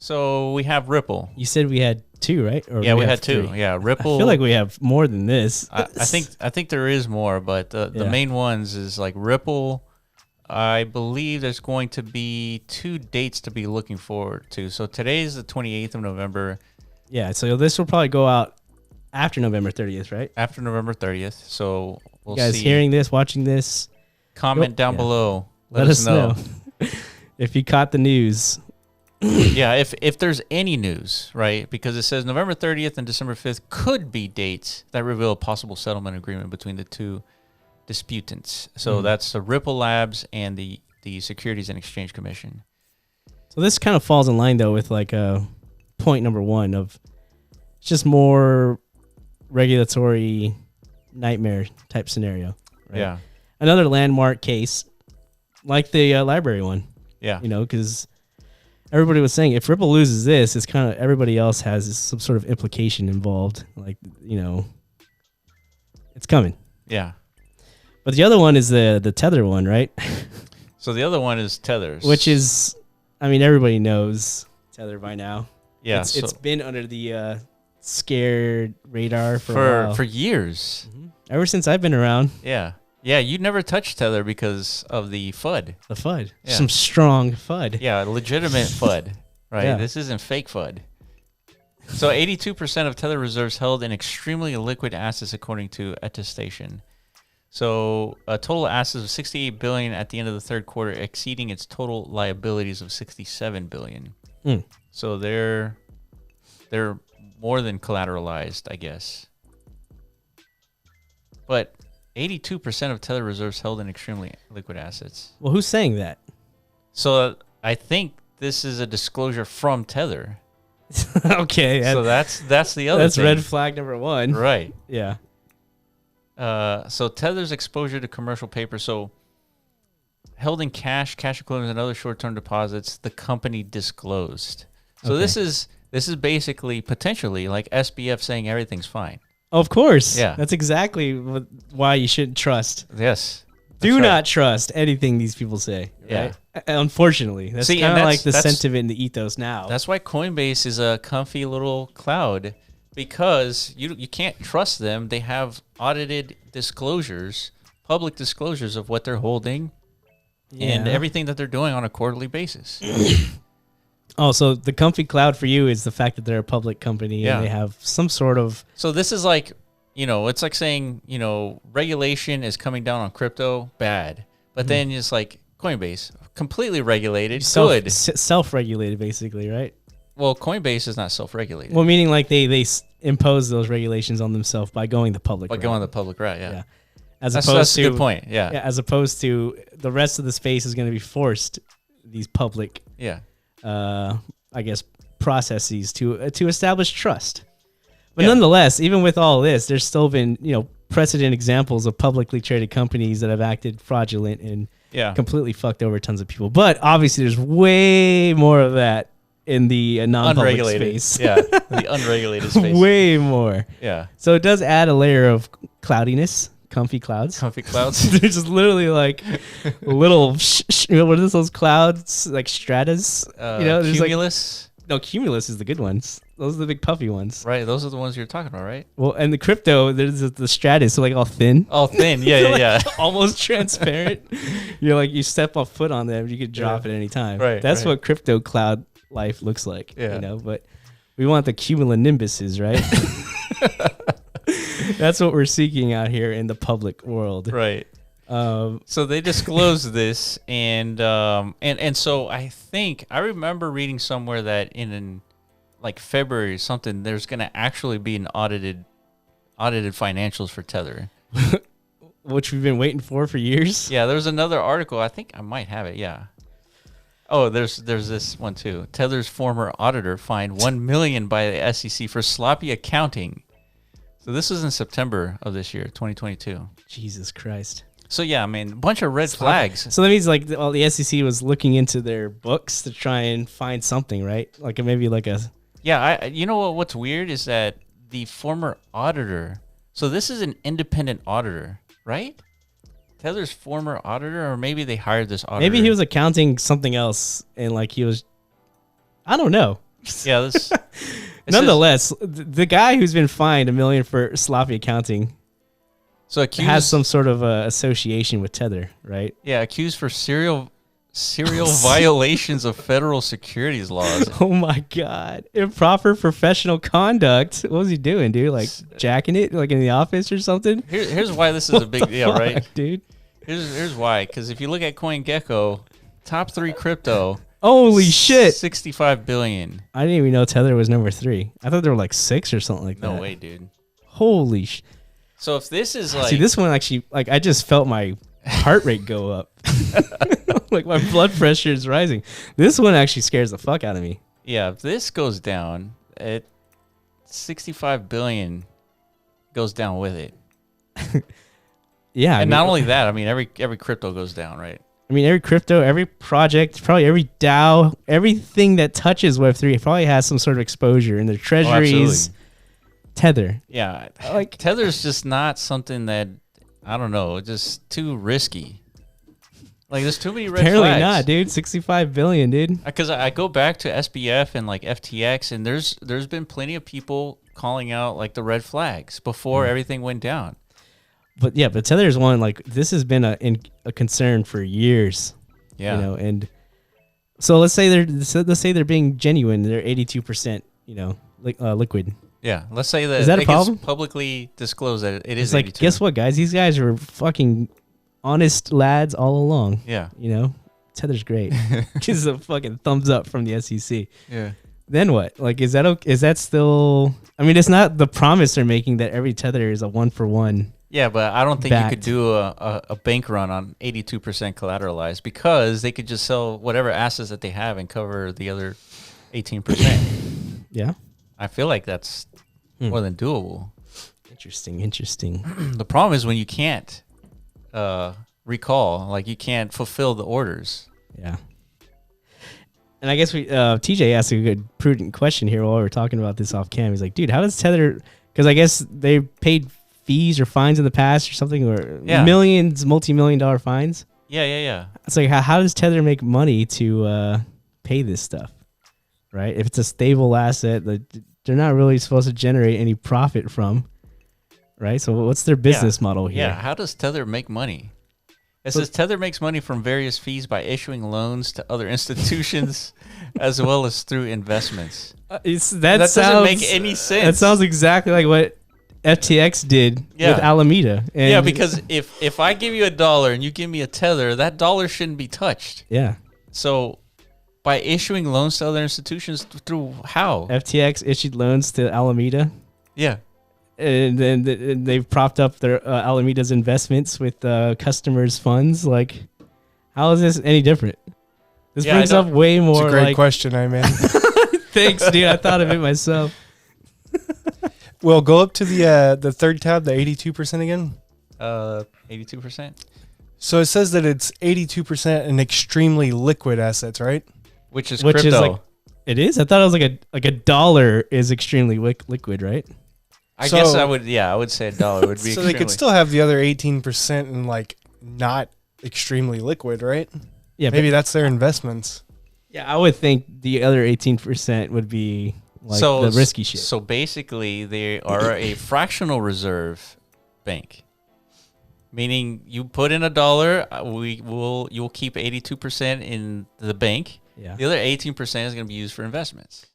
So we have Ripple. You said we had 2, right? Or Yeah, we had 2. 3? Yeah, Ripple. I feel like we have more than this. I think there is more, but the main ones is like Ripple. I believe there's going to be 2 dates to be looking forward to. So today's the 28th of November. Yeah, so this will probably go out after November 30th, right? After November 30th. So we'll you guys see. Hearing this, watching this, comment down below. Let us know. If you caught the news. Yeah, if there's any news, right? Because it says November 30th and December 5th could be dates that reveal a possible settlement agreement between the 2 disputants. So that's the Ripple Labs and the Securities and Exchange Commission. So this kind of falls in line, though, with like point number 1 of it's just more regulatory nightmare type scenario. Right? Yeah. Another landmark case like the library one. Yeah. Because everybody was saying if Ripple loses this, it's kind of everybody else has some sort of implication involved. Like, it's coming. Yeah. But the other one is the Tether one, right? So the other one is Tethers. Which is, everybody knows Tether by now. Yeah. It's been under the scared radar for a while. For years. Mm-hmm. Ever since I've been around. Yeah. Yeah, you never touched Tether because of the FUD. The FUD. Yeah. Some strong FUD. Yeah, legitimate FUD, right? Yeah. This isn't fake FUD. So 82% of Tether reserves held in extremely liquid assets according to attestation. So a total assets of $68 billion at the end of the third quarter, exceeding its total liabilities of $67 billion. So they're more than collateralized, I guess. But 82% of Tether reserves held in extremely liquid assets. Well, who's saying that? So I think this is a disclosure from Tether. Okay. So that's the other That's thing. red flag number 1. Right. Yeah. So Tether's exposure to commercial paper, so held in cash equivalents, and other short-term deposits, the company disclosed. So this is basically potentially like SBF saying everything's fine. Of course. Yeah. That's exactly why you shouldn't trust. Yes. Do not trust anything these people say. Yeah. Right? Unfortunately. That's kind of like the sentiment in the ethos now. That's why Coinbase is a comfy little cloud, because you can't trust them. They have audited disclosures, public disclosures of what they're holding and everything that they're doing on a quarterly basis. Oh, so the comfy cloud for you is the fact that they're a public company and they have some sort of... So this is like, it's like saying, regulation is coming down on crypto, bad. But then it's like Coinbase, completely regulated, good. Self-regulated, basically, right? Well, Coinbase is not self-regulated. Well, meaning like they impose those regulations on themselves by going the public route. By going the public route, yeah. That's a good point, yeah. As opposed to the rest of the space is going to be forced, these public... I guess processes to establish trust. But nonetheless, even with all this, there's still been, precedent examples of publicly traded companies that have acted fraudulent and completely fucked over tons of people. But obviously there's way more of that in the non-public space. Yeah, the unregulated space. Way more. Yeah. So it does add a layer of cloudiness. Comfy clouds. Comfy clouds. They're just literally like little, what are those clouds? Like stratas? Cumulus? No, cumulus is the good ones. Those are the big puffy ones. Right, those are the ones you're talking about, right? Well, and the crypto, there's the stratus, so like all thin. All thin, yeah. Almost transparent. You step a foot on them, you could drop at any time. Right. That's what crypto cloud life looks like. Yeah. But we want the cumulonimbuses, right? That's what we're seeking out here in the public world. Right. So they disclosed this, and so I remember reading somewhere that in like February or something, there's going to actually be an audited financials for Tether, which we've been waiting for years. Yeah, there's another article. I think I might have it. Yeah. Oh, there's this one too. Tether's former auditor fined $1 million by the SEC for sloppy accounting. So this was in September of this year, 2022. Jesus Christ. So yeah, I mean, a bunch of red flags. So that means like the SEC was looking into their books to try and find something, right? Like maybe like a... Yeah, you know what's weird is that the former auditor, so this is an independent auditor, right? Tether's former auditor, or maybe they hired this auditor. Maybe he was accounting something else and like he was... I don't know. Yeah. This Nonetheless, the guy who's been fined $1 million for sloppy accounting has some sort of association with Tether, right? Yeah, accused for serial violations of federal securities laws. Oh my God. Improper professional conduct. What was he doing, dude? Like jacking it like in the office or something? Here's why this is a big deal, right? Dude. Here's why. Because if you look at CoinGecko, top 3 crypto. Holy shit. 65 billion. I didn't even know Tether was number 3. I thought there were like 6 or something like that. No way, dude. Holy shit. So if this is like... See, this one actually, like, I just felt my heart rate go up. Like, my blood pressure is rising. This one actually scares the fuck out of me. Yeah, if this goes down, 65 billion goes down with it. Yeah. And not only that, I mean, every crypto goes down, right? I mean, every crypto, every project, probably every DAO, everything that touches Web3 probably has some sort of exposure in their treasuries. Tether. Yeah. Like Tether's just not something that, I don't know, just too risky. Like there's too many red Apparently flags. not, dude. 65 billion, dude. Because I go back to SBF and like FTX, and there's been plenty of people calling out like the red flags before everything went down. But yeah, but Tether's one, like this has been a concern for years. Yeah. You know, and so let's say they're being genuine. They're 82%, you know, liquid. Yeah, let's say that is that a problem? Publicly disclose that it is like 82. Guess what, guys? These guys are fucking honest lads all along. Yeah, you know, Tether's great. Gives a fucking thumbs up from the SEC. Yeah. Then what? Like, is that still? I mean, it's not the promise they're making that every Tether is a 1-for-1. Yeah, but I don't think backed. you could do a bank run on 82% collateralized because they could just sell whatever assets that they have and cover the other 18%. Yeah. I feel like that's more than doable. Interesting. The problem is when you can't recall, like you can't fulfill the orders. Yeah. And I guess TJ asked a good prudent question here while we were talking about this off cam. He's like, dude, how does Tether, because I guess they paid fees or fines in the past or something, or millions, multi-million-dollar fines. Yeah. It's like, how does Tether make money to pay this stuff, right? If it's a stable asset that they're not really supposed to generate any profit from, right? So what's their business model here? Yeah, how does Tether make money? It says Tether makes money from various fees by issuing loans to other institutions as well as through investments. That doesn't make any sense. That sounds exactly like what FTX did with Alameda. And because if I give you $1 and you give me a Tether, that dollar shouldn't be touched. Yeah. So by issuing loans to other institutions through how? FTX issued loans to Alameda. Yeah. And then they've propped up their Alameda's investments with customers' funds. Like, how is this any different? This brings up way more. It's a great question, Iman. Thanks, dude. I thought of it myself. Well, go up to the third tab, the 82% again. 82%. So it says that it's 82% in extremely liquid assets, right? Which is crypto. Like, it is. I thought it was like a dollar is extremely liquid, right? I guess I would. Yeah, I would say $1 would be. So they could still have the other 18% in like not extremely liquid, right? Yeah, maybe that's their investments. Yeah, I would think the other 18% would be like the risky shit. So basically, they are a fractional reserve bank, meaning you put in $1, you'll keep 82% in the bank. Yeah. The other 18% is going to be used for investments.